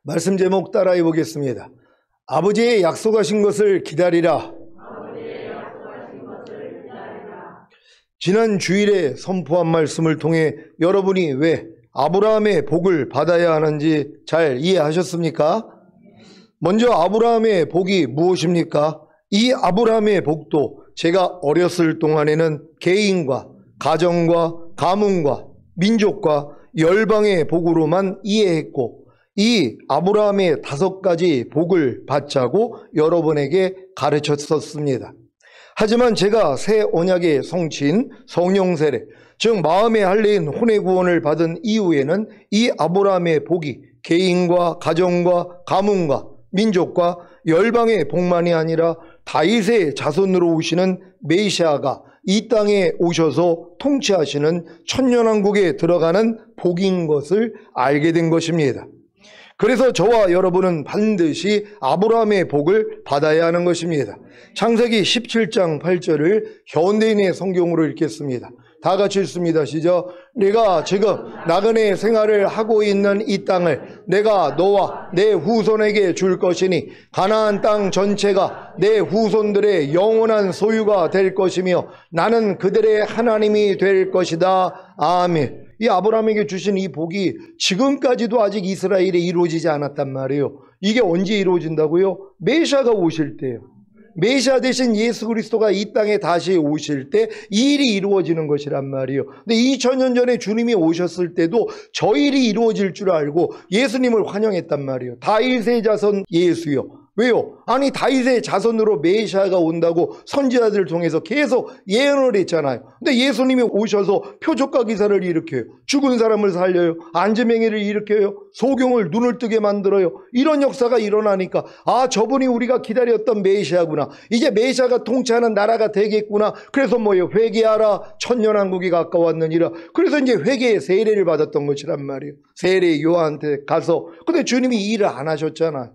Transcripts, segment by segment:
말씀 제목 따라해 보겠습니다. 아버지의 약속하신 것을 기다리라. 지난 주일에 선포한 말씀을 통해 여러분이 왜 아브라함의 복을 받아야 하는지 잘 이해하셨습니까? 먼저 아브라함의 복이 무엇입니까? 이 아브라함의 복도 제가 어렸을 동안에는 개인과 가정과 가문과 민족과 열방의 복으로만 이해했고, 이 아브라함의 5가지 복을 받자고 여러분에게 가르쳤었습니다. 하지만 제가 새 언약의 성취인 성령 세례, 즉 마음의 할례인 혼의 구원을 받은 이후에는 이 아브라함의 복이 개인과 가정과 가문과 민족과 열방의 복만이 아니라 다윗의 자손으로 오시는 메시아가 이 땅에 오셔서 통치하시는 천년왕국에 들어가는 복인 것을 알게 된 것입니다. 그래서 저와 여러분은 반드시 아브라함의 복을 받아야 하는 것입니다. 창세기 17장 8절을 현대인의 성경으로 읽겠습니다. 다 같이 읽습니다. 시작. 내가 지금 나그네 생활을 하고 있는 이 땅을 내가 너와 내 후손에게 줄 것이니 가나안 땅 전체가 내 후손들의 영원한 소유가 될 것이며 나는 그들의 하나님이 될 것이다. 아멘. 이 아브라함에게 주신 이 복이 지금까지도 아직 이스라엘에 이루어지지 않았단 말이에요. 이게 언제 이루어진다고요? 메시아가 오실 때요. 메시아 대신 예수 그리스도가 이 땅에 다시 오실 때 이 일이 이루어지는 것이란 말이에요. 근데 2000년 전에 주님이 오셨을 때도 저 일이 이루어질 줄 알고 예수님을 환영했단 말이에요. 다윗의 자손 예수요. 왜요? 아니 다윗의 자손으로 메시아가 온다고 선지자들을 통해서 계속 예언을 했잖아요. 근데 예수님이 오셔서 표적과 기사를 일으켜요. 죽은 사람을 살려요. 안지맹이를 일으켜요. 소경을 눈을 뜨게 만들어요. 이런 역사가 일어나니까 아, 저분이 우리가 기다렸던 메시아구나. 이제 메시아가 통치하는 나라가 되겠구나. 그래서 뭐예요? 회개하라. 천년왕국이 가까웠느니라. 그래서 이제 회개의 세례를 받았던 것이란 말이에요. 세례 요한한테 가서. 근데 주님이 이 일을 안 하셨잖아요.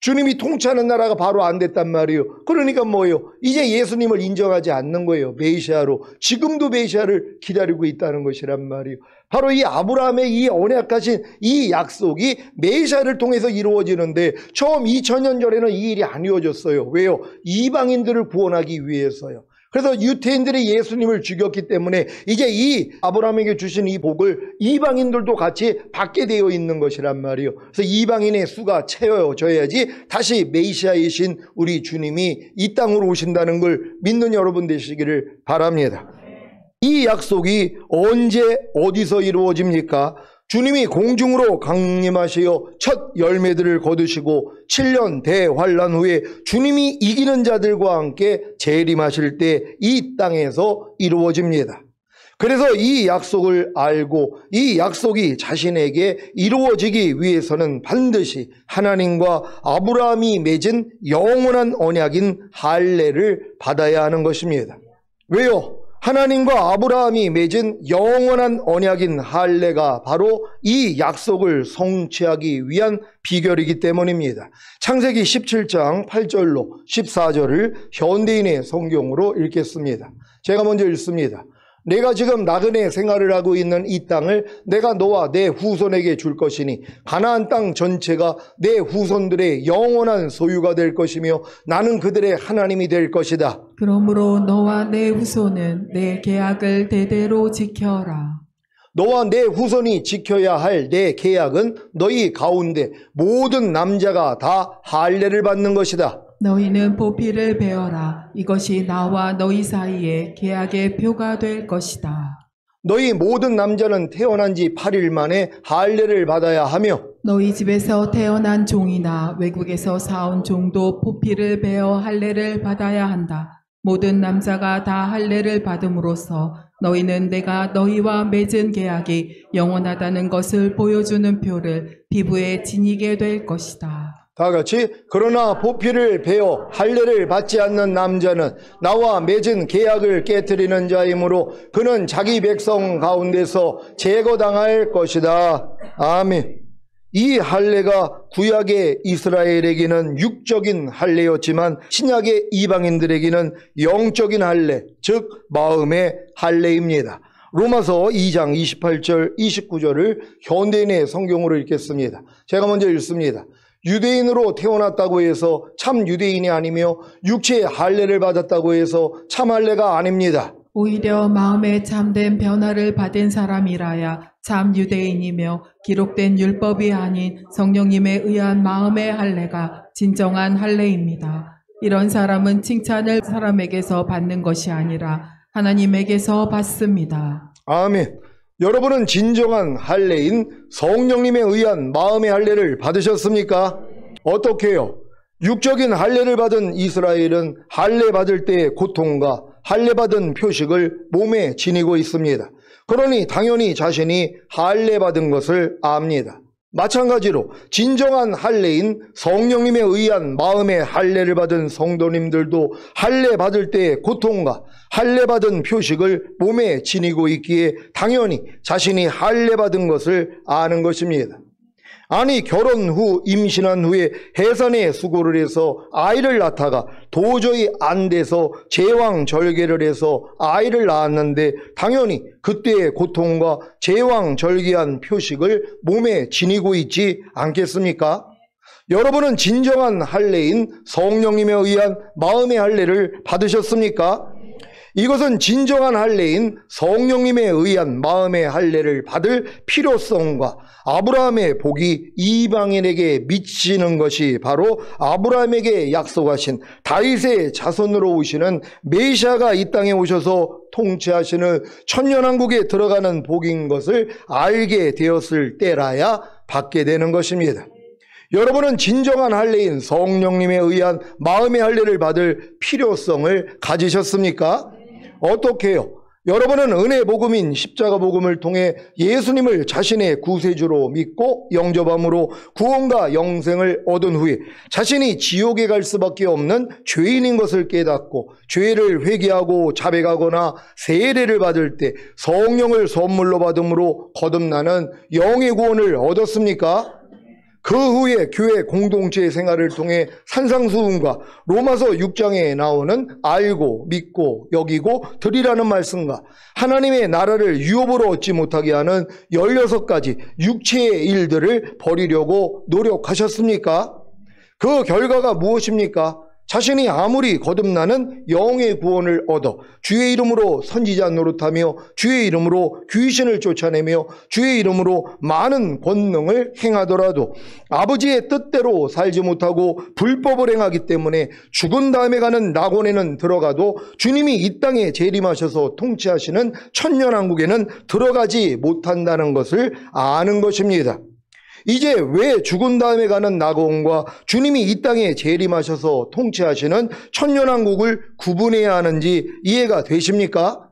주님이 통치하는 나라가 바로 안 됐단 말이에요. 그러니까 뭐예요? 이제 예수님을 인정하지 않는 거예요. 메시아로. 지금도 메시아를 기다리고 있다는 것이란 말이에요. 바로 이 아브라함의 이 언약하신 이 약속이 메시아를 통해서 이루어지는데 처음 2000년 전에는 이 일이 안 이루어졌어요. 왜요? 이방인들을 구원하기 위해서요. 그래서 유태인들이 예수님을 죽였기 때문에 이제 이 아브라함에게 주신 이 복을 이방인들도 같이 받게 되어 있는 것이란 말이에요. 그래서 이방인의 수가 채워져야지 다시 메시아이신 우리 주님이 이 땅으로 오신다는 걸 믿는 여러분 되시기를 바랍니다. 이 약속이 언제 어디서 이루어집니까? 주님이 공중으로 강림하시어 첫 열매들을 거두시고 7년 대환란 후에 주님이 이기는 자들과 함께 재림하실 때 이 땅에서 이루어집니다. 그래서 이 약속을 알고 이 약속이 자신에게 이루어지기 위해서는 반드시 하나님과 아브라함이 맺은 영원한 언약인 할례를 받아야 하는 것입니다. 왜요? 하나님과 아브라함이 맺은 영원한 언약인 할례가 바로 이 약속을 성취하기 위한 비결이기 때문입니다. 창세기 17장 8절로 14절을 현대인의 성경으로 읽겠습니다. 제가 먼저 읽습니다. 내가 지금 나그네 생활을 하고 있는 이 땅을 내가 너와 내 후손에게 줄 것이니 가나안 땅 전체가 내 후손들의 영원한 소유가 될 것이며 나는 그들의 하나님이 될 것이다. 그러므로 너와 내 후손은 내 계약을 대대로 지켜라. 너와 내 후손이 지켜야 할 내 계약은 너희 가운데 모든 남자가 다 할례를 받는 것이다. 너희는 보피를 베어라. 이것이 나와 너희 사이에 계약의 표가 될 것이다. 너희 모든 남자는 태어난 지 8일 만에 할례를 받아야 하며 너희 집에서 태어난 종이나 외국에서 사온 종도 보피를 베어 할례를 받아야 한다. 모든 남자가 다 할례를 받음으로써 너희는 내가 너희와 맺은 계약이 영원하다는 것을 보여주는 표를 피부에 지니게 될 것이다. 다 같이 그러나 보피를 베어 할례를 받지 않는 남자는 나와 맺은 계약을 깨트리는 자이므로 그는 자기 백성 가운데서 제거당할 것이다. 아멘. 이 할례가 구약의 이스라엘에게는 육적인 할례였지만 신약의 이방인들에게는 영적인 할례, 즉 마음의 할례입니다. 로마서 2장 28절 29절을 현대인의 성경으로 읽겠습니다. 제가 먼저 읽습니다. 유대인으로 태어났다고 해서 참 유대인이 아니며 육체의 할례를 받았다고 해서 참 할례가 아닙니다. 오히려 마음에 참된 변화를 받은 사람이라야 참 유대인이며 기록된 율법이 아닌 성령님에 의한 마음의 할례가 진정한 할례입니다. 이런 사람은 칭찬을 사람에게서 받는 것이 아니라 하나님에게서 받습니다. 아멘. 여러분은 진정한 할례인 성령님에 의한 마음의 할례를 받으셨습니까? 어떻게요? 육적인 할례를 받은 이스라엘은 할례 받을 때의 고통과 할례 받은 표식을 몸에 지니고 있습니다. 그러니 당연히 자신이 할례 받은 것을 압니다. 마찬가지로 진정한 할례인 성령님에 의한 마음의 할례를 받은 성도님들도 할례 받을 때의 고통과 할례 받은 표식을 몸에 지니고 있기에 당연히 자신이 할례 받은 것을 아는 것입니다. 아니 결혼 후 임신한 후에 해산에 수고를 해서 아이를 낳다가 도저히 안 돼서 제왕절개를 해서 아이를 낳았는데 당연히 그때의 고통과 제왕절개한 표식을 몸에 지니고 있지 않겠습니까? 여러분은 진정한 할례인 성령님에 의한 마음의 할례를 받으셨습니까? 이것은 진정한 할례인 성령님에 의한 마음의 할례를 받을 필요성과 아브라함의 복이 이방인에게 미치는 것이 바로 아브라함에게 약속하신 다윗의 자손으로 오시는 메시아가 이 땅에 오셔서 통치하시는 천년왕국에 들어가는 복인 것을 알게 되었을 때라야 받게 되는 것입니다. 여러분은 진정한 할례인 성령님에 의한 마음의 할례를 받을 필요성을 가지셨습니까? 어떻게 해요? 여러분은 은혜 복음인 십자가 복음을 통해 예수님을 자신의 구세주로 믿고 영접함으로 구원과 영생을 얻은 후에 자신이 지옥에 갈 수밖에 없는 죄인인 것을 깨닫고 죄를 회개하고 자백하거나 세례를 받을 때 성령을 선물로 받음으로 거듭나는 영의 구원을 얻었습니까? 그 후에 교회 공동체 생활을 통해 산상수훈과 로마서 6장에 나오는 알고 믿고 여기고 드리라는 말씀과 하나님의 나라를 유업으로 얻지 못하게 하는 16가지 육체의 일들을 버리려고 노력하셨습니까? 그 결과가 무엇입니까? 자신이 아무리 거듭나는 영의 구원을 얻어 주의 이름으로 선지자 노릇하며 주의 이름으로 귀신을 쫓아내며 주의 이름으로 많은 권능을 행하더라도 아버지의 뜻대로 살지 못하고 불법을 행하기 때문에 죽은 다음에 가는 낙원에는 들어가도 주님이 이 땅에 재림하셔서 통치하시는 천년왕국에는 들어가지 못한다는 것을 아는 것입니다. 이제 왜 죽은 다음에 가는 낙원과 주님이 이 땅에 재림하셔서 통치하시는 천년왕국을 구분해야 하는지 이해가 되십니까?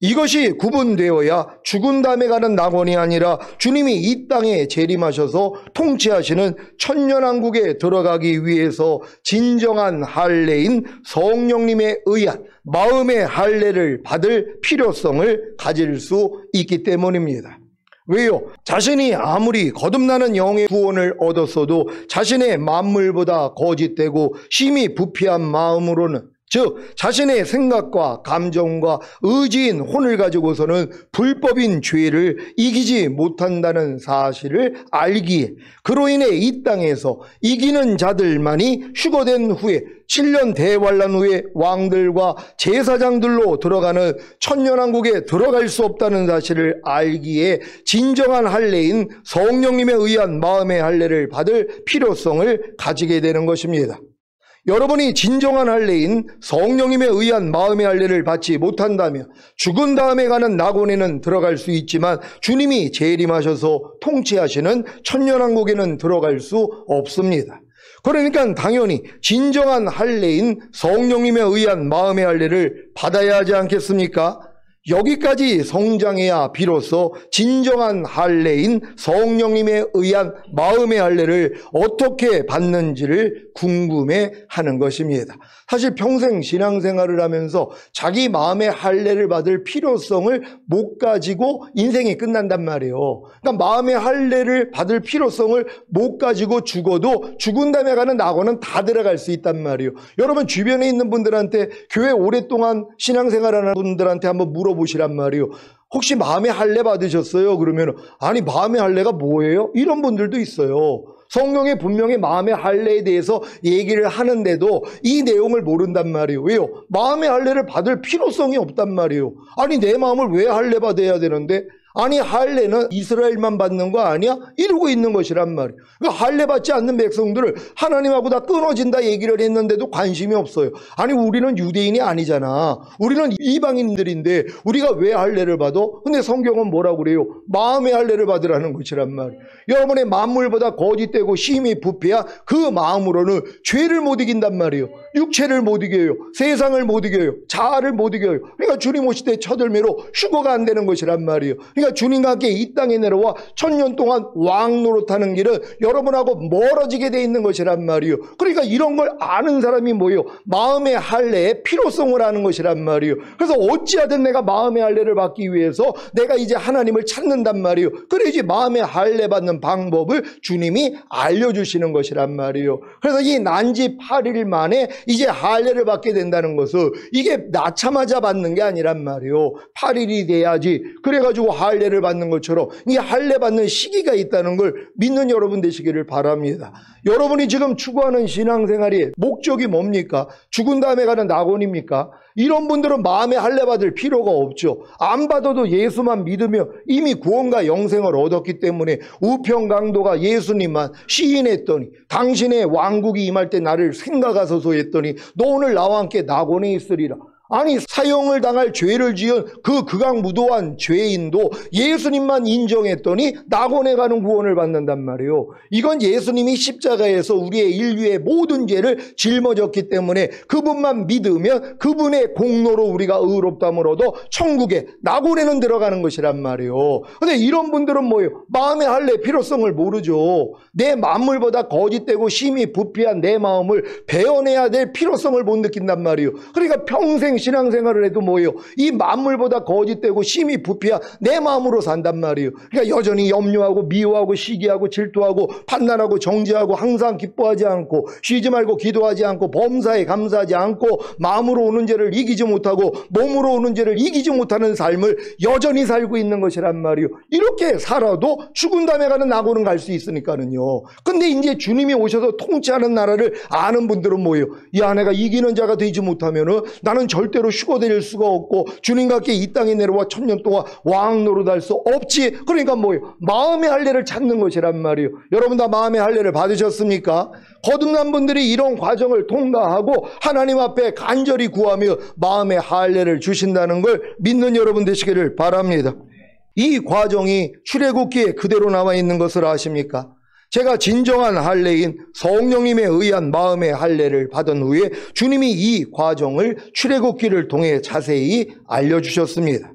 이것이 구분되어야 죽은 다음에 가는 낙원이 아니라 주님이 이 땅에 재림하셔서 통치하시는 천년왕국에 들어가기 위해서 진정한 할례인 성령님에 의한 마음의 할례를 받을 필요성을 가질 수 있기 때문입니다. 왜요? 자신이 아무리 거듭나는 영의 구원을 얻었어도 자신의 만물보다 거짓되고 심히 부패한 마음으로는 즉 자신의 생각과 감정과 의지인 혼을 가지고서는 불법인 죄를 이기지 못한다는 사실을 알기에 그로 인해 이 땅에서 이기는 자들만이 휴거된 후에 7년 대환란 후에 왕들과 제사장들로 들어가는 천년왕국에 들어갈 수 없다는 사실을 알기에 진정한 할례인 성령님에 의한 마음의 할례를 받을 필요성을 가지게 되는 것입니다. 여러분이 진정한 할례인 성령님에 의한 마음의 할례를 받지 못한다면 죽은 다음에 가는 낙원에는 들어갈 수 있지만 주님이 재림하셔서 통치하시는 천년왕국에는 들어갈 수 없습니다. 그러니까 당연히 진정한 할례인 성령님에 의한 마음의 할례를 받아야 하지 않겠습니까? 여기까지 성장해야 비로소 진정한 할례인 성령님에 의한 마음의 할례를 어떻게 받는지를 궁금해하는 것입니다. 사실 평생 신앙생활을 하면서 자기 마음의 할례를 받을 필요성을 못 가지고 인생이 끝난단 말이에요. 그러니까 마음의 할례를 받을 필요성을 못 가지고 죽어도 죽은 다음에 가는 낙원은 다 들어갈 수 있단 말이에요. 여러분 주변에 있는 분들한테 교회 오랫동안 신앙생활하는 분들한테 한번 물어보시란 말이에요. 혹시 마음의 할례 받으셨어요? 그러면 아니 마음의 할례가 뭐예요? 이런 분들도 있어요. 성경에 분명히 마음의 할례에 대해서 얘기를 하는데도 이 내용을 모른단 말이에요. 왜요? 마음의 할례를 받을 필요성이 없단 말이에요. 아니 내 마음을 왜 할례 받아야 되는데? 아니 할례는 이스라엘만 받는 거 아니야? 이러고 있는 것이란 말이에요. 그러니까 할례 받지 않는 백성들을 하나님하고 다 끊어진다 얘기를 했는데도 관심이 없어요. 아니 우리는 유대인이 아니잖아. 우리는 이방인들인데 우리가 왜 할례를 받아? 근데 성경은 뭐라고 그래요? 마음의 할례를 받으라는 것이란 말이에요. 여러분의 만물보다 거짓되고 심히 부패야 그 마음으로는 죄를 못 이긴단 말이에요. 육체를 못 이겨요. 세상을 못 이겨요. 자아를 못 이겨요. 그러니까 주님 오실 때 첫열매로 휴거가 안 되는 것이란 말이에요. 그러니까 주님과 함께 이 땅에 내려와 1000년 동안 왕 노릇하는 길은 여러분하고 멀어지게 돼 있는 것이란 말이에요. 그러니까 이런 걸 아는 사람이 뭐예요? 마음의 할례의 필요성을 아는 것이란 말이에요. 그래서 어찌하든 내가 마음의 할례를 받기 위해서 내가 이제 하나님을 찾는단 말이에요. 그래야지 마음의 할례 받는 방법을 주님이 알려주시는 것이란 말이에요. 그래서 이 난지 8일 만에 이제 할례를 받게 된다는 것은 이게 낳자마자 받는 게 아니란 말이에요. 8일이 돼야지. 그래가지고 할례를 받는 것처럼 이 할례 받는 시기가 있다는 걸 믿는 여러분 되시기를 바랍니다. 여러분이 지금 추구하는 신앙생활이 목적이 뭡니까? 죽은 다음에 가는 낙원입니까? 이런 분들은 마음의 할례 받을 필요가 없죠. 안 받아도 예수만 믿으며 이미 구원과 영생을 얻었기 때문에 우평강도가 예수님만 시인했더니 당신의 왕국이 임할 때 나를 생각하소서 했더니 너 오늘 나와 함께 낙원에 있으리라. 아니 사형을 당할 죄를 지은 그 극악무도한 죄인도 예수님만 인정했더니 낙원에 가는 구원을 받는단 말이에요. 이건 예수님이 십자가에서 우리의 인류의 모든 죄를 짊어졌기 때문에 그분만 믿으면 그분의 공로로 우리가 의롭다함을 얻어 천국에 낙원에는 들어가는 것이란 말이에요. 근데 이런 분들은 뭐예요? 마음의 할례 필요성을 모르죠. 내 만물보다 거짓되고 심히 부패한 내 마음을 베어내야 될 필요성을 못 느낀단 말이에요. 그러니까 평생 신앙생활을 해도 뭐예요? 이 만물보다 거짓되고 심히 부패한 내 마음으로 산단 말이에요. 그러니까 여전히 염려하고 미워하고 시기하고 질투하고 판단하고 정죄하고 항상 기뻐하지 않고 쉬지 말고 기도하지 않고 범사에 감사하지 않고 마음으로 오는 죄를 이기지 못하고 몸으로 오는 죄를 이기지 못하는 삶을 여전히 살고 있는 것이란 말이에요. 이렇게 살아도 죽은 다음에 가는 낙원은 갈 수 있으니까는요. 근데 이제 주님이 오셔서 통치하는 나라를 아는 분들은 뭐예요? 야 내가 이기는 자가 되지 못하면은 나는 절대로 휴거될 수가 없고 주님과 함께 이 땅에 내려와 1000년 동안 왕 노릇할 수 없지. 그러니까 뭐예요? 마음의 할례를 찾는 것이란 말이에요. 여러분 다 마음의 할례를 받으셨습니까? 거듭난 분들이 이런 과정을 통과하고 하나님 앞에 간절히 구하며 마음의 할례를 주신다는 걸 믿는 여러분 되시기를 바랍니다. 이 과정이 출애굽기에 그대로 나와 있는 것을 아십니까? 제가 진정한 할례인 성령님에 의한 마음의 할례를 받은 후에 주님이 이 과정을 출애굽기를 통해 자세히 알려주셨습니다.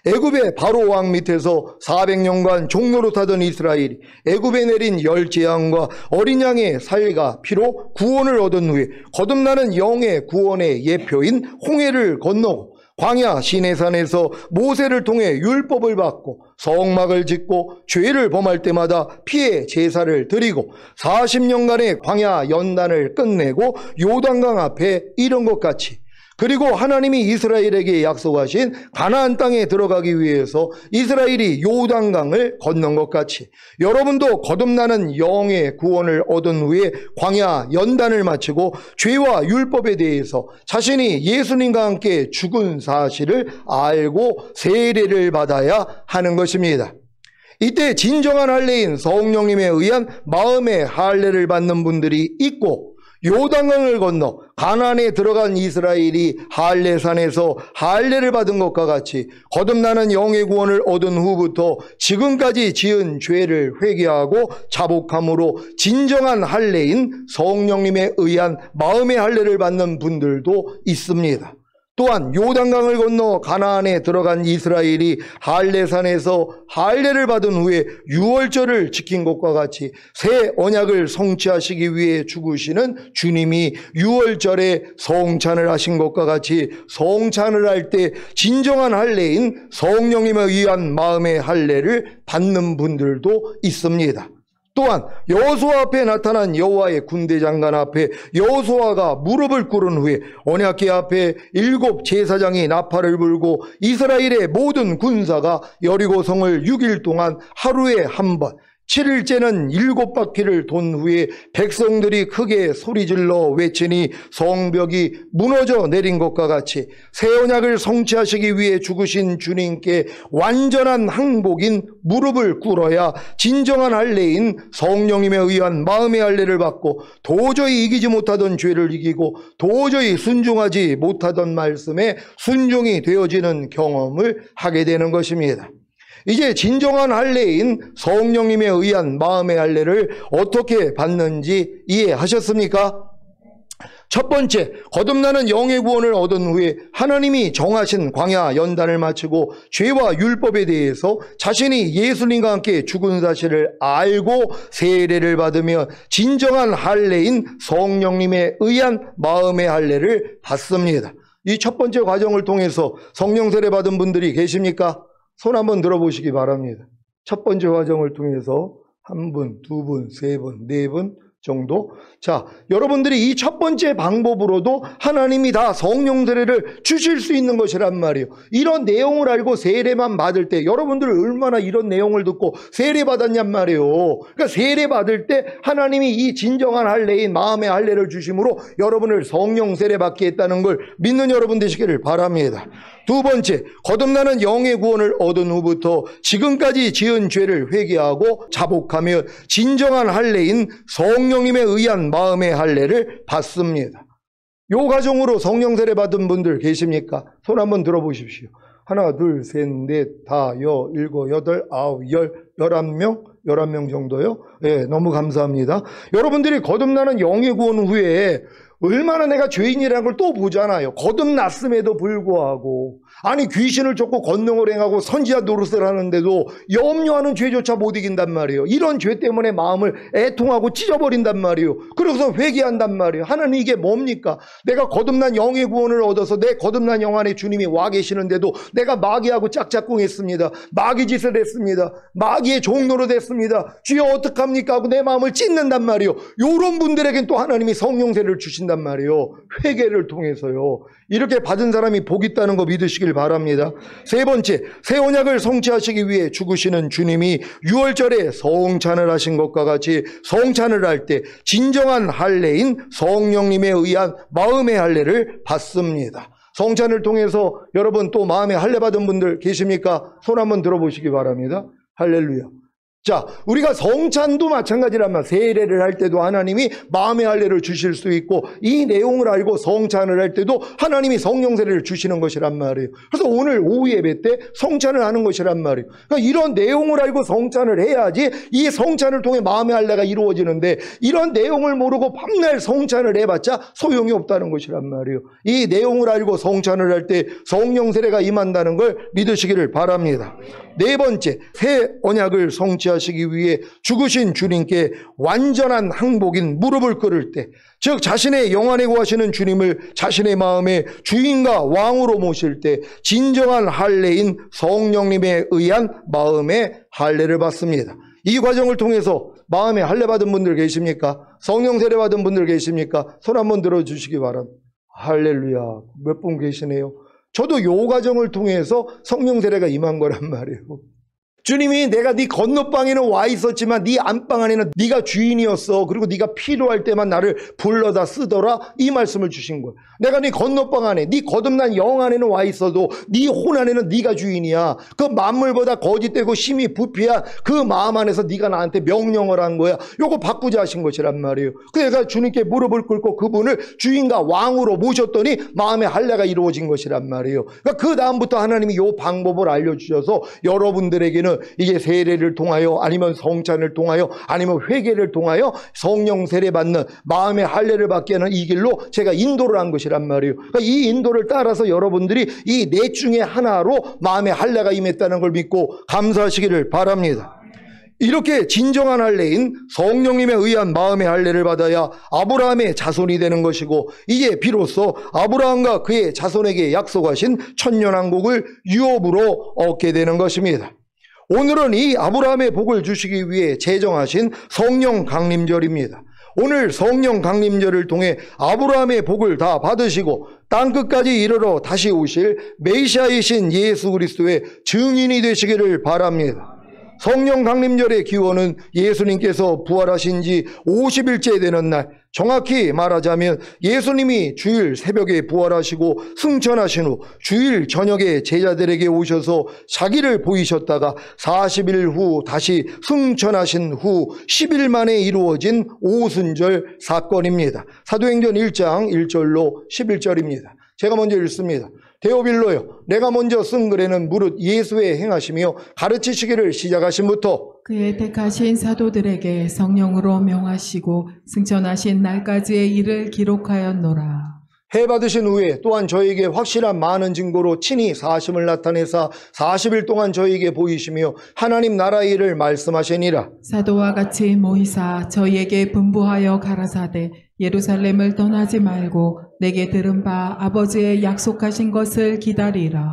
애굽의 바로 왕 밑에서 400년간 종노릇하던 이스라엘이 애굽에 내린 열 재앙과 어린 양의 살과 피로 구원을 얻은 후에 거듭나는 영의 구원의 예표인 홍해를 건너고 광야 시내산에서 모세를 통해 율법을 받고 성막을 짓고 죄를 범할 때마다 피의 제사를 드리고 40년간의 광야 연단을 끝내고 요단강 앞에 이른 것 같이 그리고 하나님이 이스라엘에게 약속하신 가나안 땅에 들어가기 위해서 이스라엘이 요단강을 건넌 것 같이 여러분도 거듭나는 영의 구원을 얻은 후에 광야 연단을 마치고 죄와 율법에 대해서 자신이 예수님과 함께 죽은 사실을 알고 세례를 받아야 하는 것입니다. 이때 진정한 할례인 성령님에 의한 마음의 할례를 받는 분들이 있고 요단강을 건너 가나안에 들어간 이스라엘이 할례산에서 할례를 받은 것과 같이 거듭나는 영의 구원을 얻은 후부터 지금까지 지은 죄를 회개하고 자복함으로 진정한 할례인 성령님에 의한 마음의 할례를 받는 분들도 있습니다. 또한 요단강을 건너 가나안에 들어간 이스라엘이 할례산에서 할례를 받은 후에 유월절을 지킨 것과 같이 새 언약을 성취하시기 위해 죽으시는 주님이 유월절에 성찬을 하신 것과 같이 성찬을 할 때 진정한 할례인 성령님에 의한 마음의 할례를 받는 분들도 있습니다. 또한 여호수아 앞에 나타난 여호와의 군대 장관 앞에 여호수아가 무릎을 꿇은 후에 언약궤 앞에 7 제사장이 나팔을 불고 이스라엘의 모든 군사가 여리고성을 6일 동안 하루에 한 번 7일째는 7바퀴를 돈 후에 백성들이 크게 소리질러 외치니 성벽이 무너져 내린 것과 같이 새 언약을 성취하시기 위해 죽으신 주님께 완전한 항복인 무릎을 꿇어야 진정한 할례인 성령님에 의한 마음의 할례를 받고 도저히 이기지 못하던 죄를 이기고 도저히 순종하지 못하던 말씀에 순종이 되어지는 경험을 하게 되는 것입니다. 이제 진정한 할례인 성령님에 의한 마음의 할례를 어떻게 받는지 이해하셨습니까? 첫 번째, 거듭나는 영의 구원을 얻은 후에 하나님이 정하신 광야 연단을 마치고 죄와 율법에 대해서 자신이 예수님과 함께 죽은 사실을 알고 세례를 받으며 진정한 할례인 성령님에 의한 마음의 할례를 받습니다. 이 첫 번째 과정을 통해서 성령 세례 받은 분들이 계십니까? 손 한번 들어보시기 바랍니다. 첫 번째 과정을 통해서 1분, 2분, 3분, 4분 정도. 자, 여러분들이 이 첫 번째 방법으로도 하나님이 다 성령 세례를 주실 수 있는 것이란 말이에요. 이런 내용을 알고 세례만 받을 때 여러분들 얼마나 이런 내용을 듣고 세례 받았냔 말이에요. 그러니까 세례 받을 때 하나님이 이 진정한 할례인 마음의 할례를 주심으로 여러분을 성령 세례 받게 했다는 걸 믿는 여러분 되시기를 바랍니다. 두 번째, 거듭나는 영의 구원을 얻은 후부터 지금까지 지은 죄를 회개하고 자복하며 진정한 할례인 성령님에 의한 마음의 할례를 받습니다. 요 과정으로 성령 세례 받은 분들 계십니까? 손 한번 들어보십시오. 하나, 둘, 셋, 넷, 다, 여, 일곱, 여덟, 아홉, 열, 11명 정도요? 예, 너무 감사합니다. 여러분들이 거듭나는 영의 구원 후에 얼마나 내가 죄인이라는 걸 또 보잖아요. 거듭났음에도 불구하고 아니 귀신을 쫓고 권능을 행하고 선지자 노릇을 하는데도 염려하는 죄조차 못 이긴단 말이에요. 이런 죄 때문에 마음을 애통하고 찢어버린단 말이에요. 그래서 회개한단 말이에요. 하나님 이게 뭡니까? 내가 거듭난 영의 구원을 얻어서 내 거듭난 영 안에 주님이 와 계시는데도 내가 마귀하고 짝짝꿍했습니다. 마귀 짓을 했습니다. 마귀의 종로로 됐습니다. 주여 어떡합니까? 하고 내 마음을 찢는단 말이에요. 이런 분들에겐 또 하나님이 성령세를 주신단 말이에요. 회개를 통해서요. 이렇게 받은 사람이 복 있다는 거 믿으시길 바랍니다. 세 번째, 새 언약을 성취하시기 위해 죽으시는 주님이 유월절에 성찬을 하신 것과 같이 성찬을 할 때 진정한 할례인 성령님에 의한 마음의 할례를 받습니다. 성찬을 통해서 여러분 또 마음의 할례 받은 분들 계십니까? 손 한번 들어보시기 바랍니다. 할렐루야. 자, 우리가 성찬도 마찬가지란 말. 세례를 할 때도 하나님이 마음의 할례를 주실 수 있고 이 내용을 알고 성찬을 할 때도 하나님이 성령 세례를 주시는 것이란 말이에요. 그래서 오늘 오후 예배 때 성찬을 하는 것이란 말이에요. 그러니까 이런 내용을 알고 성찬을 해야지 이 성찬을 통해 마음의 할례가 이루어지는데 이런 내용을 모르고 밤날 성찬을 해봤자 소용이 없다는 것이란 말이에요. 이 내용을 알고 성찬을 할 때 성령 세례가 임한다는 걸 믿으시기를 바랍니다. 네 번째, 새 언약을 성취하시기 위해 죽으신 주님께 완전한 항복인 무릎을 꿇을 때, 즉 자신의 영 안에 거하시는 주님을 자신의 마음의 주인과 왕으로 모실 때 진정한 할례인 성령님에 의한 마음의 할례를 받습니다. 이 과정을 통해서 마음의 할례 받은 분들 계십니까? 성령 세례 받은 분들 계십니까? 손 한번 들어주시기 바랍니다. 할렐루야. 몇 분 계시네요. 저도 요 과정을 통해서 성령 세례가 임한 거란 말이에요. 주님이 내가 네 건너방에는 와 있었지만 네 안방 안에는 네가 주인이었어. 그리고 네가 필요할 때만 나를 불러다 쓰더라. 이 말씀을 주신 거예요. 내가 네 건너방 안에, 네 거듭난 영 안에는 와 있어도 네 혼 안에는 네가 주인이야. 그 만물보다 거짓되고 심히 부패한 그 마음 안에서 네가 나한테 명령을 한 거야. 요거 바꾸자 하신 것이란 말이에요. 그래서 주님께 무릎을 꿇고 그분을 주인과 왕으로 모셨더니 마음의 할례가 이루어진 것이란 말이에요. 그러니까 그 다음부터 하나님이 요 방법을 알려주셔서 여러분들에게는 이게 세례를 통하여 아니면 성찬을 통하여 아니면 회개를 통하여 성령 세례 받는 마음의 할례를 받게 하는 이 길로 제가 인도를 한 것이란 말이에요. 그러니까 이 인도를 따라서 여러분들이 이 넷 중에 하나로 마음의 할례가 임했다는 걸 믿고 감사하시기를 바랍니다. 이렇게 진정한 할례인 성령님에 의한 마음의 할례를 받아야 아브라함의 자손이 되는 것이고 이제 비로소 아브라함과 그의 자손에게 약속하신 천년왕국을 유업으로 얻게 되는 것입니다. 오늘은 이 아브라함의 복을 주시기 위해 제정하신 성령 강림절입니다. 오늘 성령 강림절을 통해 아브라함의 복을 다 받으시고 땅끝까지 이르러 다시 오실 메시아이신 예수 그리스도의 증인이 되시기를 바랍니다. 성령 강림절의 기원은 예수님께서 부활하신 지 50일째 되는 날, 정확히 말하자면 예수님이 주일 새벽에 부활하시고 승천하신 후 주일 저녁에 제자들에게 오셔서 자기를 보이셨다가 40일 후 다시 승천하신 후 10일 만에 이루어진 오순절 사건입니다. 사도행전 1장 1절로 11절입니다. 제가 먼저 읽습니다. 데오빌로요, 내가 먼저 쓴 글에는 무릇 예수의 행하시며 가르치시기를 시작하심부터 그의 택하신 사도들에게 성령으로 명하시고 승천하신 날까지의 일을 기록하였노라. 해 받으신 후에 또한 저에게 확실한 많은 증거로 친히 사심을 나타내사 40일 동안 저에게 보이시며 하나님 나라의 일을 말씀하시니라. 사도와 같이 모이사 저희에게 분부하여 가라사대 예루살렘을 떠나지 말고 내게 들은 바 아버지의 약속하신 것을 기다리라.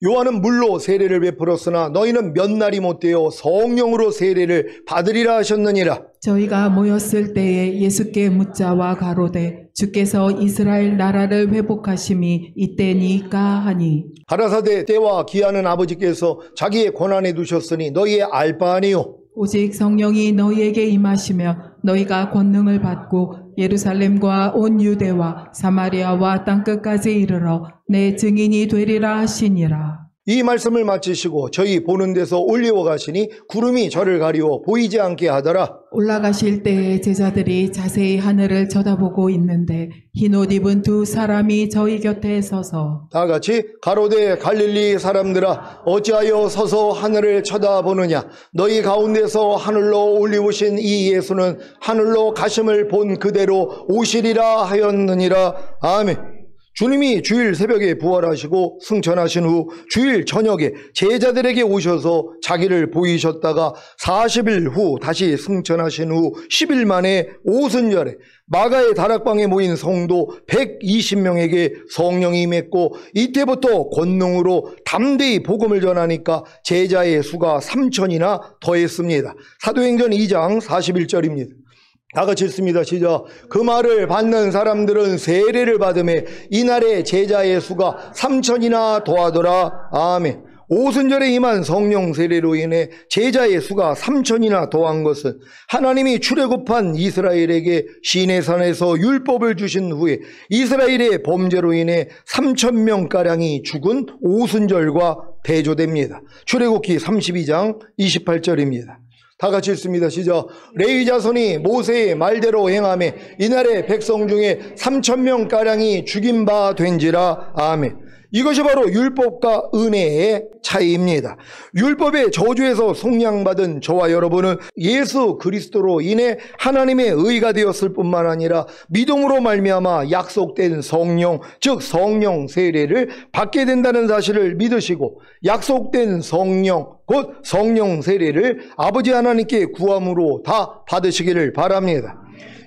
요한은 물로 세례를 베풀었으나 너희는 몇 날이 못되어 성령으로 세례를 받으리라 하셨느니라. 저희가 모였을 때에 예수께 묻자와 가로되 주께서 이스라엘 나라를 회복하심이 이때니까 하니 가라사대 때와 기하는 아버지께서 자기의 권한에 두셨으니 너희의 알 바 아니요. 오직 성령이 너희에게 임하시며 너희가 권능을 받고 예루살렘과 온 유대와 사마리아와 땅끝까지 이르러 내 증인이 되리라 하시니라. 이 말씀을 마치시고 저희 보는 데서 올리워 가시니 구름이 저를 가리워 보이지 않게 하더라. 올라가실 때에 제자들이 자세히 하늘을 쳐다보고 있는데 흰옷 입은 두 사람이 저희 곁에 서서 다 같이 가로되 갈릴리 사람들아 어찌하여 서서 하늘을 쳐다보느냐. 너희 가운데서 하늘로 올리우신 이 예수는 하늘로 가심을 본 그대로 오시리라 하였느니라. 아멘. 주님이 주일 새벽에 부활하시고 승천하신 후 주일 저녁에 제자들에게 오셔서 자기를 보이셨다가 40일 후 다시 승천하신 후 10일 만에 오순절에 마가의 다락방에 모인 성도 120명에게 성령이 임했고 이때부터 권능으로 담대히 복음을 전하니까 제자의 수가 3천이나 더했습니다. 사도행전 2장 41절입니다. 다 같이 읽습니다. 시작. 그 말을 받는 사람들은 세례를 받음에 이날의 제자의 수가 3천이나 더하더라. 아멘. 오순절에 임한 성령 세례로 인해 제자의 수가 3천이나 더한 것은 하나님이 출애굽한 이스라엘에게 시내산에서 율법을 주신 후에 이스라엘의 범죄로 인해 3,000명가량이 죽은 오순절과 대조됩니다. 출애굽기 32장 28절입니다. 다 같이 읽습니다. 시작. 레위 자손이 모세의 말대로 행하며 이날의 백성 중에 3,000명가량이 죽인 바 된지라. 아멘. 이것이 바로 율법과 은혜의 차이입니다. 율법의 저주에서 속량받은 저와 여러분은 예수 그리스도로 인해 하나님의 의가 되었을 뿐만 아니라 믿음으로 말미암아 약속된 성령, 즉 성령 세례를 받게 된다는 사실을 믿으시고 약속된 성령, 곧 성령 세례를 아버지 하나님께 구함으로 다 받으시기를 바랍니다.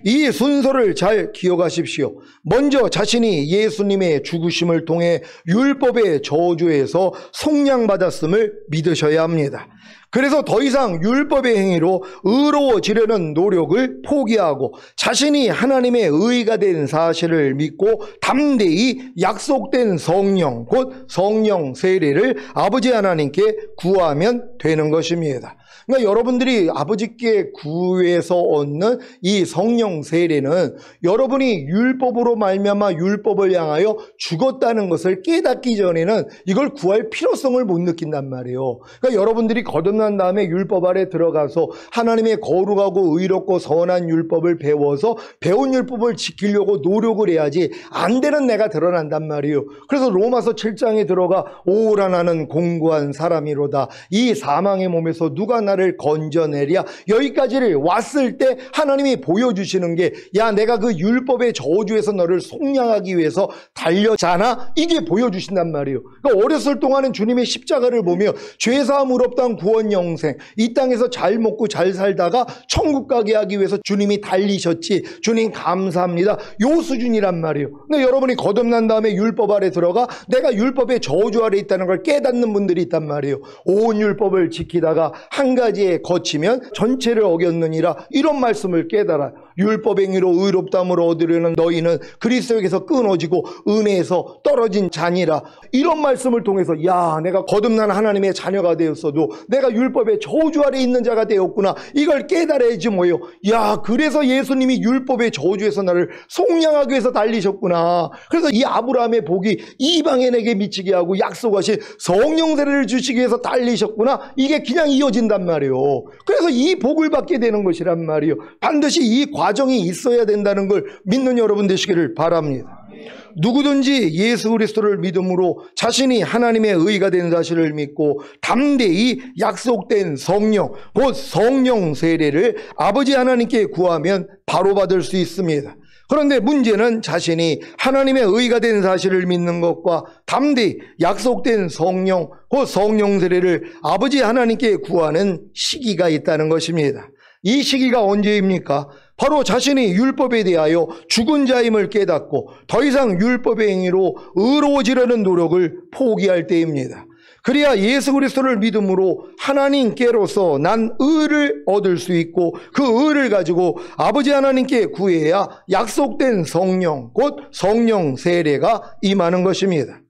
이 순서를 잘 기억하십시오. 먼저 자신이 예수님의 죽으심을 통해 율법의 저주에서 속량받았음을 믿으셔야 합니다. 그래서 더 이상 율법의 행위로 의로워지려는 노력을 포기하고 자신이 하나님의 의가 된 사실을 믿고 담대히 약속된 성령, 곧 성령 세례를 아버지 하나님께 구하면 되는 것입니다. 그러니까 여러분들이 아버지께 구해서 얻는 이 성령 세례는 여러분이 율법으로 말미암아 율법을 향하여 죽었다는 것을 깨닫기 전에는 이걸 구할 필요성을 못 느낀단 말이에요. 그러니까 여러분들이 거듭난 다음에 율법 아래 들어가서 하나님의 거룩하고 의롭고 선한 율법을 배워서 배운 율법을 지키려고 노력을 해야지 안 되는 내가 드러난단 말이에요. 그래서 로마서 7장에 들어가 오라 나는 공고한 사람이로다. 이 사망의 몸에서 누가 나를 건져내랴. 여기까지를 왔을 때 하나님이 보여주시는 게 야 내가 그 율법의 저주에서 너를 속량하기 위해서 달렸잖아. 이게 보여주신단 말이에요. 그러니까 어렸을 동안은 주님의 십자가를 보며 죄사함 의롭다함 구원 영생, 이 땅에서 잘 먹고 잘 살다가 천국 가게 하기 위해서 주님이 달리셨지, 주님 감사합니다, 요 수준이란 말이에요. 근데 여러분이 거듭난 다음에 율법 아래 들어가 내가 율법의 저주 아래 있다는 걸 깨닫는 분들이 있단 말이에요. 온 율법을 지키다가 한 가지에 거치면 전체를 어겼느니라, 이런 말씀을 깨달아. 율법 행위로 의롭다함을 얻으려는 너희는 그리스도에게서 끊어지고 은혜에서 떨어진 자니라. 이런 말씀을 통해서 야, 내가 거듭난 하나님의 자녀가 되었어도 내가 율법의 저주 아래 있는 자가 되었구나, 이걸 깨달아야지 뭐예요. 야, 그래서 예수님이 율법의 저주에서 나를 속량하기 위해서 달리셨구나. 그래서 이 아브라함의 복이 이방인에게 미치게 하고 약속하신 성령 세례를 주시기 위해서 달리셨구나, 이게 그냥 이어진단 말이에요. 그래서 이 복을 받게 되는 것이란 말이에요. 반드시 이 과정이 있어야 된다는 걸 믿는 여러분 되시기를 바랍니다. 누구든지 예수 그리스도를 믿음으로 자신이 하나님의 의가 된 사실을 믿고 담대히 약속된 성령, 곧 성령 세례를 아버지 하나님께 구하면 바로 받을 수 있습니다. 그런데 문제는 자신이 하나님의 의가 된 사실을 믿는 것과 담대히 약속된 성령, 곧 성령 세례를 아버지 하나님께 구하는 시기가 있다는 것입니다. 이 시기가 언제입니까? 바로 자신이 율법에 대하여 죽은 자임을 깨닫고 더 이상 율법의 행위로 의로워지려는 노력을 포기할 때입니다. 그래야 예수 그리스도를 믿음으로 하나님께로서 난 의를 얻을 수 있고 그 의를 가지고 아버지 하나님께 구해야 약속된 성령, 곧 성령 세례가 임하는 것입니다.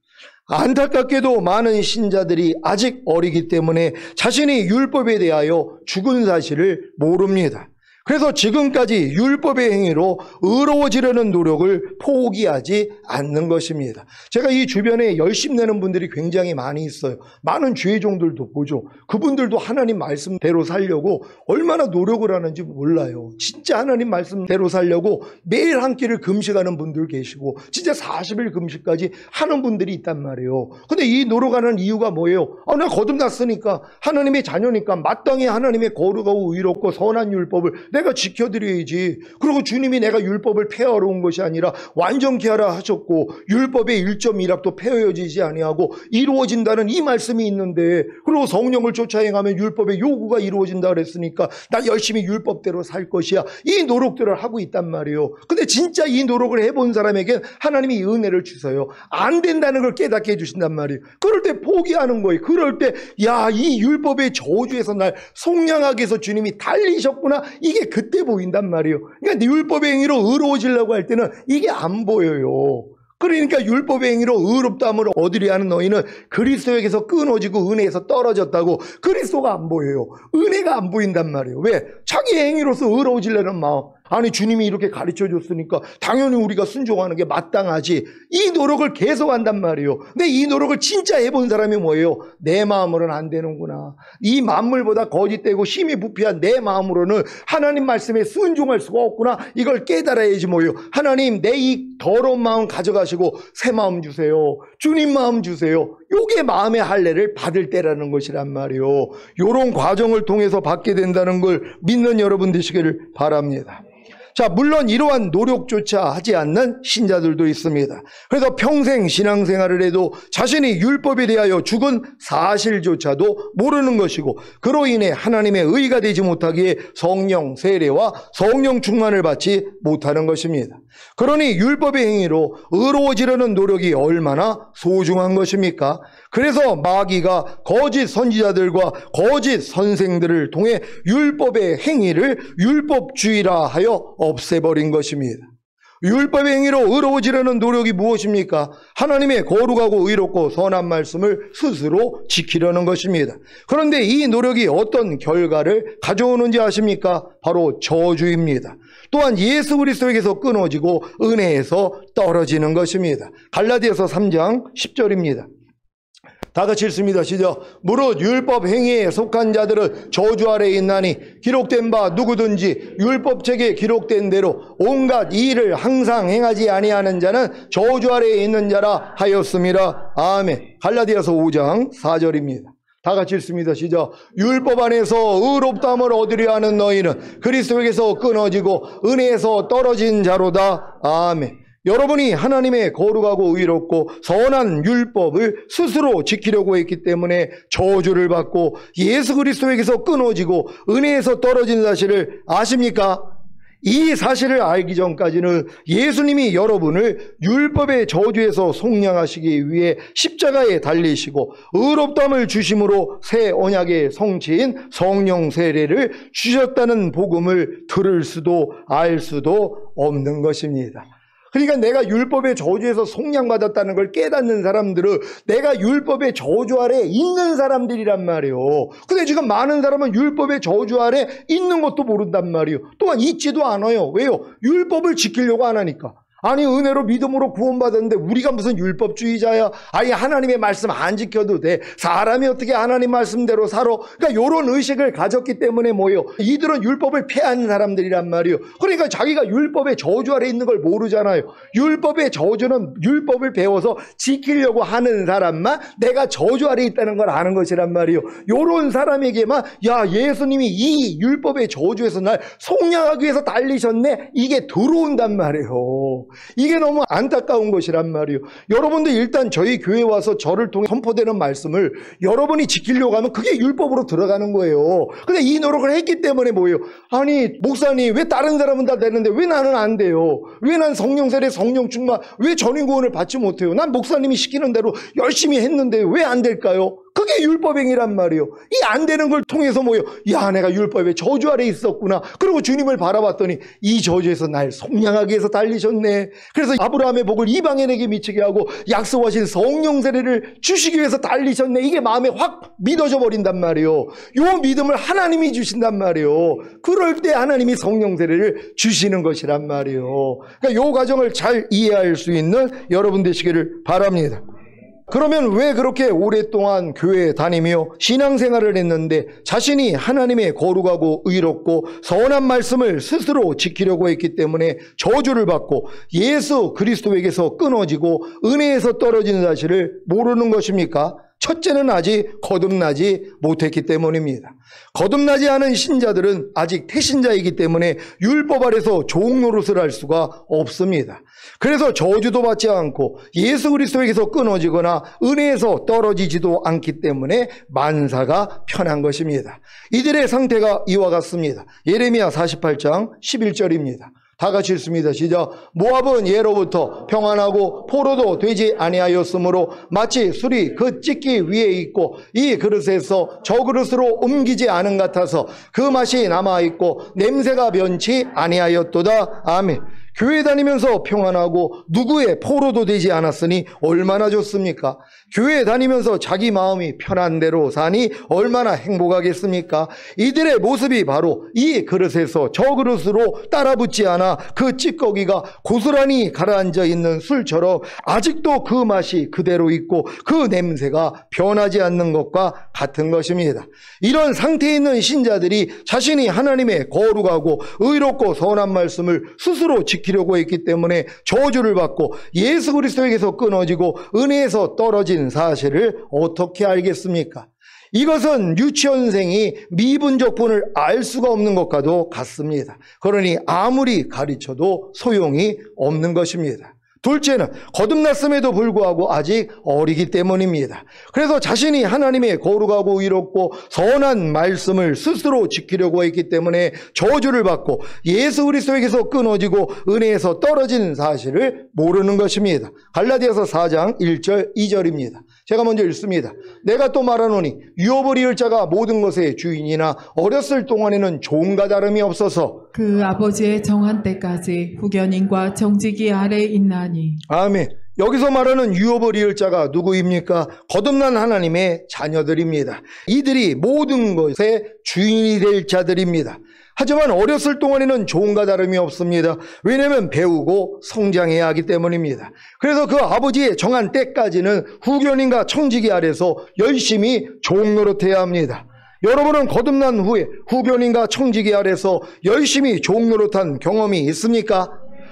안타깝게도 많은 신자들이 아직 어리기 때문에 자신이 율법에 대하여 죽은 사실을 모릅니다. 그래서 지금까지 율법의 행위로 의로워지려는 노력을 포기하지 않는 것입니다. 제가 이 주변에 열심 내는 분들이 굉장히 많이 있어요. 많은 주의종들도 보죠. 그분들도 하나님 말씀대로 살려고 얼마나 노력을 하는지 몰라요. 진짜 하나님 말씀대로 살려고 매일 한 끼를 금식하는 분들 계시고 진짜 40일 금식까지 하는 분들이 있단 말이에요. 근데 이 노력하는 이유가 뭐예요? 내가 거듭났으니까, 하나님의 자녀니까 마땅히 하나님의 거룩하고 의롭고 선한 율법을 내가 지켜드려야지. 그리고 주님이 내가 율법을 폐하러 온 것이 아니라 완전케 하라 하셨고 율법의 1.1합도 폐하여지지 아니하고 이루어진다는 이 말씀이 있는데, 그리고 성령을 쫓아 행하면 율법의 요구가 이루어진다 그랬으니까 나 열심히 율법대로 살 것이야, 이 노력들을 하고 있단 말이에요. 근데 진짜 이 노력을 해본 사람에게 하나님이 은혜를 주세요. 안 된다는 걸 깨닫게 해주신단 말이에요. 그럴 때 포기하는 거예요. 그럴 때 야, 이 율법의 저주에서 날 속량하기 위해서 주님이 달리셨구나, 이게 그때 보인단 말이에요. 그러니까 율법의 행위로 의로워지려고 할 때는 이게 안 보여요. 그러니까 율법의 행위로 의롭다함을 얻으려 하는 너희는 그리스도에게서 끊어지고 은혜에서 떨어졌다고. 그리스도가 안 보여요. 은혜가 안 보인단 말이에요. 왜? 자기 행위로서 의로워지려는 마음. 아니, 주님이 이렇게 가르쳐 줬으니까 당연히 우리가 순종하는 게 마땅하지, 이 노력을 계속 한단 말이에요. 근데 이 노력을 진짜 해본 사람이 뭐예요? 내 마음으로는 안 되는구나, 이 만물보다 거짓되고 힘이 부패한 내 마음으로는 하나님 말씀에 순종할 수가 없구나, 이걸 깨달아야지 뭐예요. 하나님, 내 이 더러운 마음 가져가시고 새 마음 주세요, 주님 마음 주세요. 요게 마음의 할례를 받을 때라는 것이란 말이에요. 요런 과정을 통해서 받게 된다는 걸 믿는 여러분 되시기를 바랍니다. 자, 물론 이러한 노력조차 하지 않는 신자들도 있습니다. 그래서 평생 신앙생활을 해도 자신이 율법에 대하여 죽은 사실조차도 모르는 것이고, 그로 인해 하나님의 의가 되지 못하기에 성령 세례와 성령 충만을 받지 못하는 것입니다. 그러니 율법의 행위로 의로워지려는 노력이 얼마나 소중한 것입니까? 그래서 마귀가 거짓 선지자들과 거짓 선생들을 통해 율법의 행위를 율법주의라 하여 없애버린 것입니다. 율법의 행위로 의로워지려는 노력이 무엇입니까? 하나님의 거룩하고 의롭고 선한 말씀을 스스로 지키려는 것입니다. 그런데 이 노력이 어떤 결과를 가져오는지 아십니까? 바로 저주입니다. 또한 예수 그리스도에게서 끊어지고 은혜에서 떨어지는 것입니다. 갈라디아서 3장 10절입니다. 다 같이 읽습니다. 시작. 무릇 율법 행위에 속한 자들은 저주 아래에 있나니 기록된 바 누구든지 율법책에 기록된 대로 온갖 이 일을 항상 행하지 아니하는 자는 저주 아래에 있는 자라 하였습니다. 아멘. 갈라디아서 5장 4절입니다. 다 같이 읽습니다. 시작. 율법 안에서 의롭다함을 얻으려 하는 너희는 그리스도에게서 끊어지고 은혜에서 떨어진 자로다. 아멘. 여러분이 하나님의 거룩하고 의롭고 선한 율법을 스스로 지키려고 했기 때문에 저주를 받고 예수 그리스도에게서 끊어지고 은혜에서 떨어진 사실을 아십니까? 이 사실을 알기 전까지는 예수님이 여러분을 율법의 저주에서 속량하시기 위해 십자가에 달리시고 의롭다함을 주심으로 새 언약의 성취인 성령 세례를 주셨다는 복음을 들을 수도 알 수도 없는 것입니다. 그러니까 내가 율법의 저주에서 속량받았다는 걸 깨닫는 사람들은 내가 율법의 저주 아래 있는 사람들이란 말이에요. 근데 지금 많은 사람은 율법의 저주 아래 있는 것도 모른단 말이에요. 또한 있지도 않아요. 왜요? 율법을 지키려고 안 하니까. 아니 은혜로 믿음으로 구원받았는데 우리가 무슨 율법주의자야? 아니 하나님의 말씀 안 지켜도 돼. 사람이 어떻게 하나님 말씀대로 살아? 그러니까 이런 의식을 가졌기 때문에 뭐예요? 이들은 율법을 폐하는 사람들이란 말이에요. 그러니까 자기가 율법의 저주 아래 있는 걸 모르잖아요. 율법의 저주는 율법을 배워서 지키려고 하는 사람만 내가 저주 아래 있다는 걸 아는 것이란 말이에요. 이런 사람에게만 야 예수님이 이 율법의 저주에서 날 속량하기 위해서 달리셨네. 이게 들어온단 말이에요. 이게 너무 안타까운 것이란 말이에요. 여러분들 일단 저희 교회에 와서 저를 통해 선포되는 말씀을 여러분이 지키려고 하면 그게 율법으로 들어가는 거예요. 근데 이 노력을 했기 때문에 뭐예요? 아니 목사님 왜 다른 사람은 다 되는데 왜 나는 안 돼요? 왜 난 성령 세례 성령 충만 왜 전인 구원을 받지 못해요? 난 목사님이 시키는 대로 열심히 했는데 왜 안 될까요? 그게 율법행위란 말이에요. 이 안 되는 걸 통해서 뭐예요? 야 내가 율법의 저주 아래 있었구나. 그리고 주님을 바라봤더니 이 저주에서 날 속량하기 위해서 달리셨네. 그래서 아브라함의 복을 이방인에게 미치게 하고 약속하신 성령 세례를 주시기 위해서 달리셨네. 이게 마음에 확 믿어져 버린단 말이에요. 요 믿음을 하나님이 주신단 말이에요. 그럴 때 하나님이 성령 세례를 주시는 것이란 말이에요. 그러니까 요 과정을 잘 이해할 수 있는 여러분 되시기를 바랍니다. 그러면 왜 그렇게 오랫동안 교회에 다니며 신앙생활을 했는데 자신이 하나님의 거룩하고 의롭고 선한 말씀을 스스로 지키려고 했기 때문에 저주를 받고 예수 그리스도에게서 끊어지고 은혜에서 떨어지는 사실을 모르는 것입니까? 첫째는 아직 거듭나지 못했기 때문입니다. 거듭나지 않은 신자들은 아직 태신자이기 때문에 율법 아래서 종노릇을 할 수가 없습니다. 그래서 저주도 받지 않고 예수 그리스도에게서 끊어지거나 은혜에서 떨어지지도 않기 때문에 만사가 편한 것입니다. 이들의 상태가 이와 같습니다. 예레미야 48장 11절입니다. 다 같이 읽습니다. 시작. 모압은 예로부터 평안하고 포로도 되지 아니하였으므로 마치 술이 그 찢기 위에 있고 이 그릇에서 저 그릇으로 옮기지 않은 같아서 그 맛이 남아있고 냄새가 변치 아니하였도다. 아멘. 교회 다니면서 평안하고 누구의 포로도 되지 않았으니 얼마나 좋습니까? 교회 다니면서 자기 마음이 편한 대로 사니 얼마나 행복하겠습니까? 이들의 모습이 바로 이 그릇에서 저 그릇으로 따라붙지 않아 그 찌꺼기가 고스란히 가라앉아 있는 술처럼 아직도 그 맛이 그대로 있고 그 냄새가 변하지 않는 것과 같은 것입니다. 이런 상태에 있는 신자들이 자신이 하나님의 거룩하고 의롭고 선한 말씀을 스스로 지키려고 했기 때문에 저주를 받고 예수 그리스도에게서 끊어지고 은혜에서 떨어진 사실을 어떻게 알겠습니까? 이것은 유치원생이 미분적분을 알 수가 없는 것과도 같습니다. 그러니 아무리 가르쳐도 소용이 없는 것입니다. 둘째는 거듭났음에도 불구하고 아직 어리기 때문입니다. 그래서 자신이 하나님의 거룩하고 의롭고 선한 말씀을 스스로 지키려고 했기 때문에 저주를 받고 예수 그리스도에게서 끊어지고 은혜에서 떨어진 사실을 모르는 것입니다. 갈라디아서 4장 1절 2절입니다. 제가 먼저 읽습니다. 내가 또 말하노니 유업을 이을 자가 모든 것의 주인이나 어렸을 동안에는 종과 다름이 없어서 그 아버지의 정한 때까지 후견인과 정직이 아래 있나니. 아멘. 여기서 말하는 유업을 이을 자가 누구입니까? 거듭난 하나님의 자녀들입니다. 이들이 모든 것의 주인이 될 자들입니다. 하지만 어렸을 동안에는 종과 다름이 없습니다. 왜냐하면 배우고 성장해야 하기 때문입니다. 그래서 그 아버지의 정한 때까지는 후견인과 청지기 아래서 열심히 종노릇해야 합니다. 여러분은 거듭난 후에 후견인과 청지기 아래서 열심히 종노릇한 경험이 있습니까?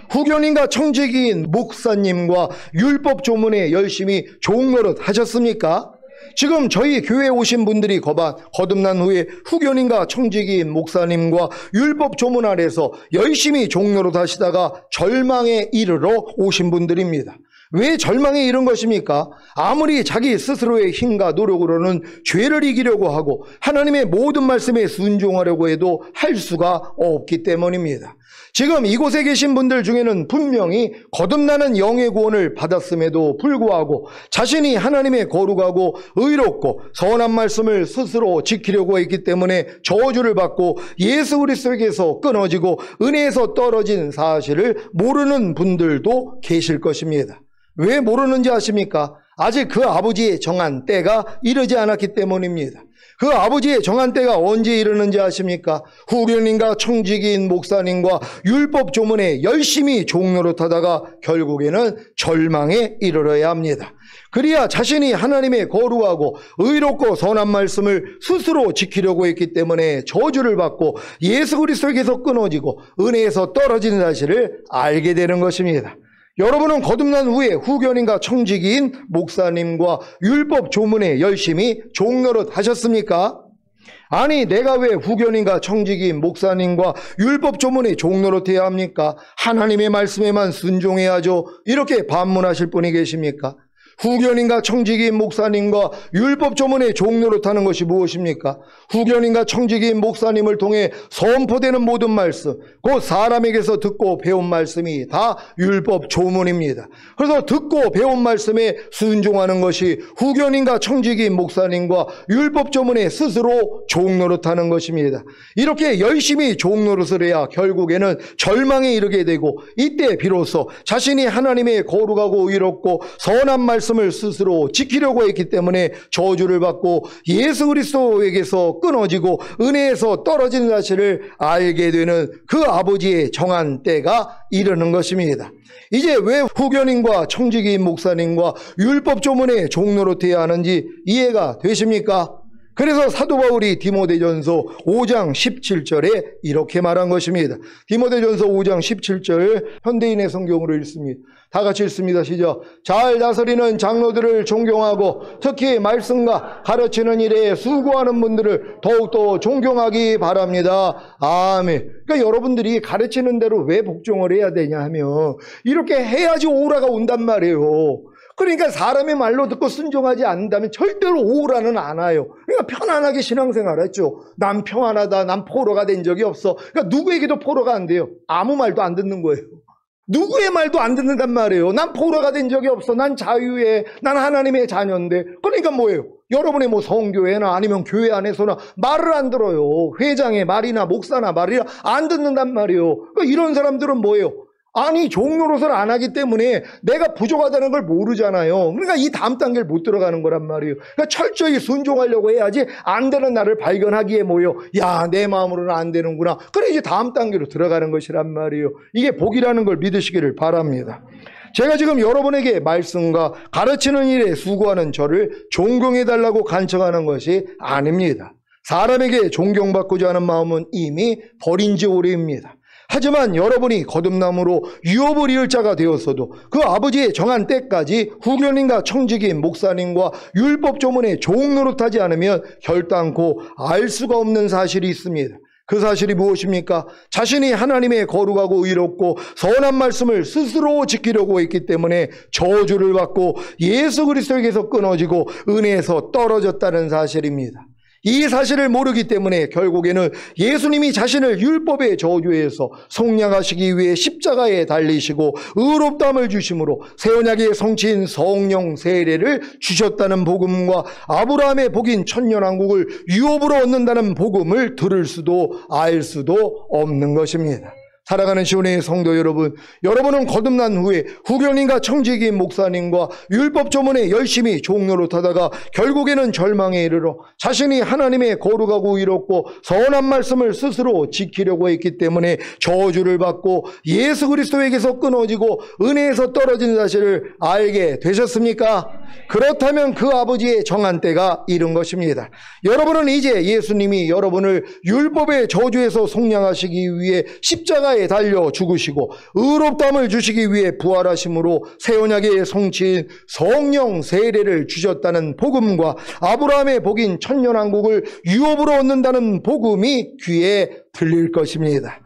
후견인과 청지기인 목사님과 율법 조문에 열심히 종노릇 하셨습니까? 지금 저희 교회에 오신 분들이 거듭난 후에 후견인과 청지기인 목사님과 율법 조문 아래서 열심히 종로로 하시다가 절망에 이르러 오신 분들입니다. 왜 절망에 이른 것입니까? 아무리 자기 스스로의 힘과 노력으로는 죄를 이기려고 하고 하나님의 모든 말씀에 순종하려고 해도 할 수가 없기 때문입니다. 지금 이곳에 계신 분들 중에는 분명히 거듭나는 영의 구원을 받았음에도 불구하고 자신이 하나님의 거룩하고 의롭고 선한 말씀을 스스로 지키려고 했기 때문에 저주를 받고 예수 그리스도에게서 끊어지고 은혜에서 떨어진 사실을 모르는 분들도 계실 것입니다. 왜 모르는지 아십니까? 아직 그 아버지의 정한 때가 이르지 않았기 때문입니다. 그 아버지의 정한 때가 언제 이르는지 아십니까? 후견인과 청지기인 목사님과 율법 조문에 열심히 종노릇하다가 결국에는 절망에 이르러야 합니다. 그래야 자신이 하나님의 거룩하고 의롭고 선한 말씀을 스스로 지키려고 했기 때문에 저주를 받고 예수 그리스도에게서 끊어지고 은혜에서 떨어지는 사실을 알게 되는 것입니다. 여러분은 거듭난 후에 후견인과 청지기인 목사님과 율법 조문에 열심히 종노릇 하셨습니까? 아니, 내가 왜 후견인과 청지기인 목사님과 율법 조문에 종노릇해야 합니까? 하나님의 말씀에만 순종해야죠. 이렇게 반문하실 분이 계십니까? 후견인과 청지기인 목사님과 율법 조문에 종노릇하는 것이 무엇입니까? 후견인과 청지기인 목사님을 통해 선포되는 모든 말씀, 곧 사람에게서 듣고 배운 말씀이 다 율법 조문입니다. 그래서 듣고 배운 말씀에 순종하는 것이 후견인과 청지기인 목사님과 율법 조문에 스스로 종노릇하는 것입니다. 이렇게 열심히 종노릇을 해야 결국에는 절망에 이르게 되고 이때 비로소 자신이 하나님의 거룩하고 의롭고 선한 말씀을 스스로 지키려고 했기 때문에 저주를 받고 예수 그리스도에게서 끊어지고 은혜에서 떨어지는 사실을 알게 되는 그 아버지의 정한 때가 이르는 것입니다. 이제 왜 후견인과 청지기인 목사님과 율법 조문에 종노릇해야 하는지 이해가 되십니까? 그래서 사도 바울이 디모데전서 5장 17절에 이렇게 말한 것입니다. 디모데전서 5장 17절 현대인의 성경으로 읽습니다. 다 같이 읽습니다. 시작. 잘 다스리는 장로들을 존경하고 특히 말씀과 가르치는 일에 수고하는 분들을 더욱더 존경하기 바랍니다. 아멘. 그러니까 여러분들이 가르치는 대로 왜 복종을 해야 되냐 하면 이렇게 해야지 오라가 온단 말이에요. 그러니까 사람의 말로 듣고 순종하지 않는다면 절대로 오라는 안 와요. 그러니까 편안하게 신앙생활 했죠. 난 평안하다. 난 포로가 된 적이 없어. 그러니까 누구에게도 포로가 안 돼요. 아무 말도 안 듣는 거예요. 누구의 말도 안 듣는단 말이에요. 난 포로가 된 적이 없어. 난 자유해. 난 하나님의 자녀인데. 그러니까 뭐예요? 여러분의 뭐 성교회나 아니면 교회 안에서나 말을 안 들어요. 회장의 말이나 목사나 말이나 안 듣는단 말이에요. 그러니까 이런 사람들은 뭐예요? 아니, 종노릇을 안 하기 때문에 내가 부족하다는 걸 모르잖아요. 그러니까 이 다음 단계를 못 들어가는 거란 말이에요. 그러니까 철저히 순종하려고 해야지 안 되는 나를 발견하기에 뭐예요? 야, 내 마음으로는 안 되는구나. 그래 이제 다음 단계로 들어가는 것이란 말이에요. 이게 복이라는 걸 믿으시기를 바랍니다. 제가 지금 여러분에게 말씀과 가르치는 일에 수고하는 저를 존경해달라고 간청하는 것이 아닙니다. 사람에게 존경받고자 하는 마음은 이미 버린 지 오래입니다. 하지만 여러분이 거듭남으로 유업을 이을 자가 되었어도 그 아버지의 정한 때까지 후견인과 청지기인 목사님과 율법 조문에 종노릇하지 않으면 결단코 알 수가 없는 사실이 있습니다. 그 사실이 무엇입니까? 자신이 하나님의 거룩하고 의롭고 선한 말씀을 스스로 지키려고 했기 때문에 저주를 받고 예수 그리스도에게서 끊어지고 은혜에서 떨어졌다는 사실입니다. 이 사실을 모르기 때문에 결국에는 예수님이 자신을 율법의 저주에서 속량하시기 위해 십자가에 달리시고 의롭다함을 주심으로 새언약의 성취인 성령 세례를 주셨다는 복음과 아브라함의 복인 천년왕국을 유업으로 얻는다는 복음을 들을 수도 알 수도 없는 것입니다. 살아가는 시온의 성도 여러분, 여러분은 거듭난 후에 후견인과 청지기인 목사님과 율법 조문에 열심히 종노릇하다가 결국에는 절망에 이르러 자신이 하나님의 거룩하고 의롭고 선한 말씀을 스스로 지키려고 했기 때문에 저주를 받고 예수 그리스도에게서 끊어지고 은혜에서 떨어진 사실을 알게 되셨습니까? 그렇다면 그 아버지의 정한 때가 이른 것입니다. 여러분은 이제 예수님이 여러분을 율법의 저주에서 속량하시기 위해 십자가에 십자가에 달려 죽으시고 의롭다함을 주시기 위해 부활하심으로 새 언약의 성취인 성령 세례를 주셨다는 복음과 아브라함의 복인 천년왕국을 유업으로 얻는다는 복음이 귀에 들릴 것입니다.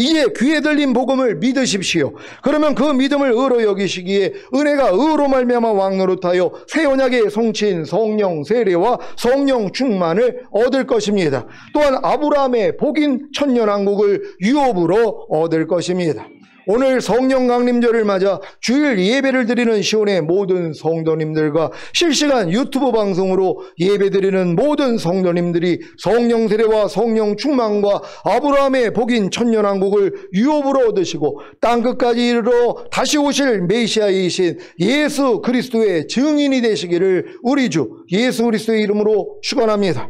이제 귀에 들린 복음을 믿으십시오. 그러면 그 믿음을 의로 여기시기에 은혜가 의로 말미암아 왕노릇하여 새 언약의 성취인 성령 세례와 성령 충만을 얻을 것입니다. 또한 아브라함의 복인 천년왕국을 유업으로 얻을 것입니다. 오늘 성령 강림절을 맞아 주일 예배를 드리는 시온의 모든 성도님들과 실시간 유튜브 방송으로 예배드리는 모든 성도님들이 성령 세례와 성령 충만과 아브라함의 복인 천년왕국을 유업으로 얻으시고 땅끝까지 이르러 다시 오실 메시아이신 예수 그리스도의 증인이 되시기를 우리 주 예수 그리스도의 이름으로 축원합니다.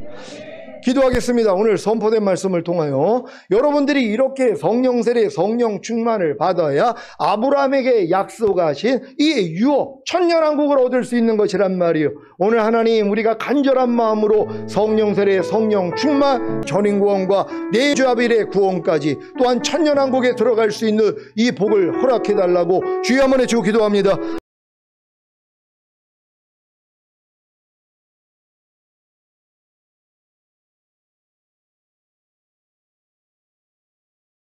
기도하겠습니다. 오늘 선포된 말씀을 통하여 여러분들이 이렇게 성령 세례, 성령 충만을 받아야 아브라함에게 약속하신 이 유업, 천년왕국을 얻을 수 있는 것이란 말이에요. 오늘 하나님 우리가 간절한 마음으로 성령 세례, 성령 충만, 전인구원과 내주합일의 구원까지 또한 천년왕국에 들어갈 수 있는 이 복을 허락해달라고 주여 한번 해주고 기도합니다.